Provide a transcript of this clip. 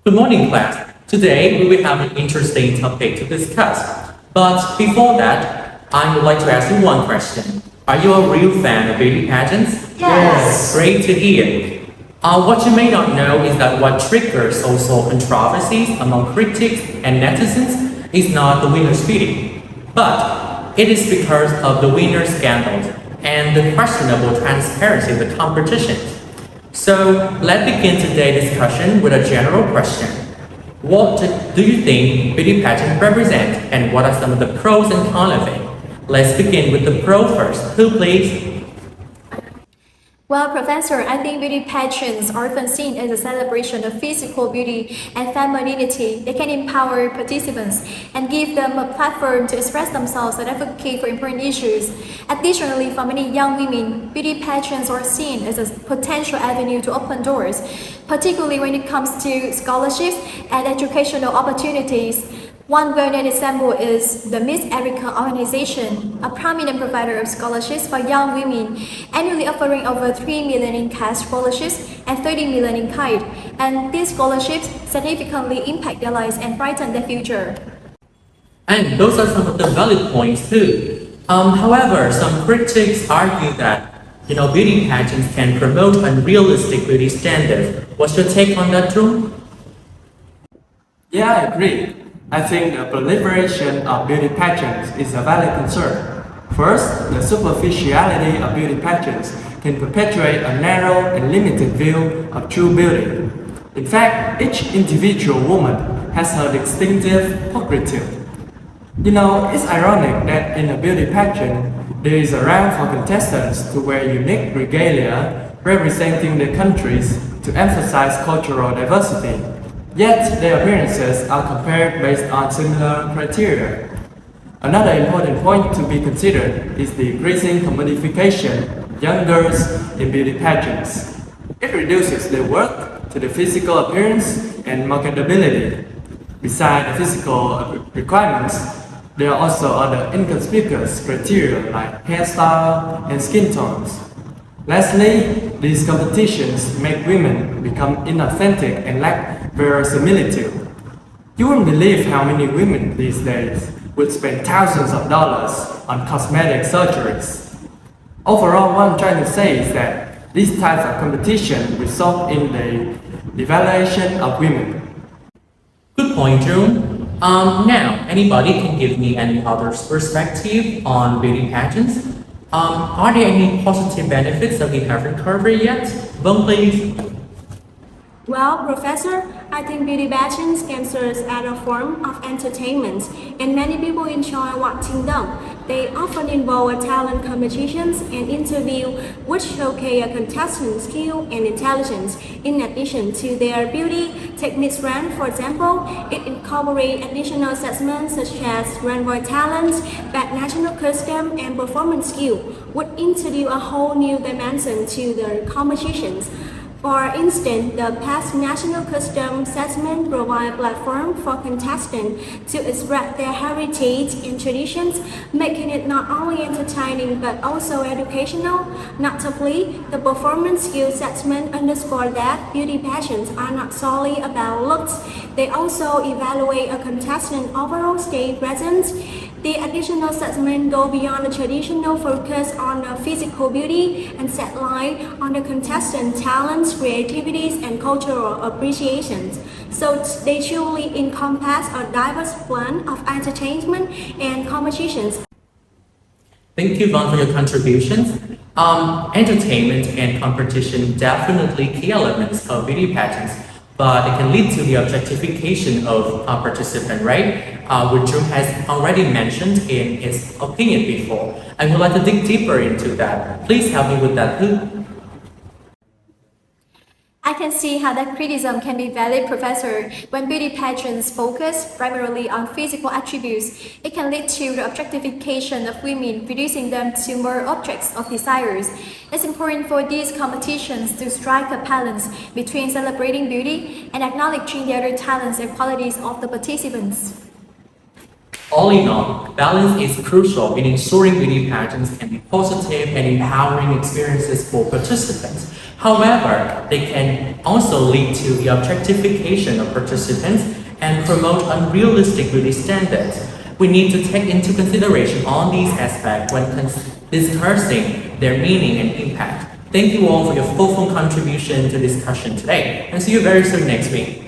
Good morning, class. Today we will have an interesting topic to discuss. But before that, I would like to ask you one question. Are you a real fan of beauty pageants? Yes. Great to hear. What you may not know is that what triggers social controversies among critics and netizens is not the winner's beauty, but it is because of the winner's scandals and the questionable transparency of the competition. So let's begin today's discussion with a general question. What do you think beauty pageants represent, and what are some of the pros and cons of it? Let's begin with the pro first. Who please? Well, Professor, I think beauty pageants are often seen as a celebration of physical beauty and femininity. They can empower participants and give them a platform to express themselves and advocate for important issues. Additionally, for many young women, beauty pageants are seen as a potential avenue to open doors, particularly when it comes to scholarships and educational opportunities. One well-known example is the Miss Erica organization, a prominent provider of scholarships for young women, annually offering over 3 million in cash scholarships and 30 million in kind. And these scholarships significantly impact their lives and brighten their future. And those are some of the valid points too. However, some critics argue that beauty pageants can promote unrealistic beauty standards. What's your take on that, Drew? Yeah, I agree. I think the proliferation of beauty pageants is a valid concern. First, the superficiality of beauty pageants can perpetuate a narrow and limited view of true beauty. In fact, each individual woman has her distinctive prerogative. It's ironic that in a beauty pageant, there is a round for contestants to wear unique regalia representing their countries to emphasize cultural diversity. Yet, their appearances are compared based on similar criteria. Another important point to be considered is the increasing commodification of young girls in beauty pageants. It reduces their worth to the physical appearance and marketability. Besides the physical requirements, there are also other inconspicuous criteria like hairstyle and skin tones. Lastly, these competitions make women become inauthentic and lack verisimilitude. You won't believe how many women these days would spend thousands of dollars on cosmetic surgeries. Overall, what I'm trying to say is that these types of competition result in the devaluation of women. Good point, Drew. Now, anybody can give me any other perspective on beauty pageants? Are there any positive benefits that we haven't covered yet? Vâng, please. Well, Professor, I think beauty pageants can serve as a form of entertainment, and many people enjoy watching them. They often involve talent competitions and interviews which showcase a contestant's skill and intelligence. In addition to their beauty techniques run, for example, it incorporates additional segments such as runway talents, back national costume, and performance skill, which introduce a whole new dimension to the competitions. For instance, the past national costume segment provides a platform for contestants to express their heritage and traditions, making it not only entertaining but also educational. Notably, the performance skill segment underscores that beauty pageants are not solely about looks. They also evaluate a contestant's overall stage presence. The additional segment go beyond the traditional focus on the physical beauty and set light on the contestant talents, creativities, and cultural appreciations. So they truly encompass a diverse blend of entertainment and competitions. Thank you, Vaughn, for your contributions. Entertainment and competition definitely key elements of beauty pageants, but it can lead to the objectification of a participant, right? Which Drew has already mentioned in his opinion before. I would like to dig deeper into that. Please help me with that, Drew. I can see how that criticism can be valid, Professor. When beauty pageants focus primarily on physical attributes, it can lead to the objectification of women, reducing them to more objects of desires. It's important for these competitions to strike a balance between celebrating beauty and acknowledging the other talents and qualities of the participants. All in all, balance is crucial in ensuring beauty pageants can be positive and empowering experiences for participants. However, they can also lead to the objectification of participants and promote unrealistic beauty standards. We need to take into consideration all these aspects when discussing their meaning and impact. Thank you all for your thoughtful contribution to discussion today, and see you very soon next week.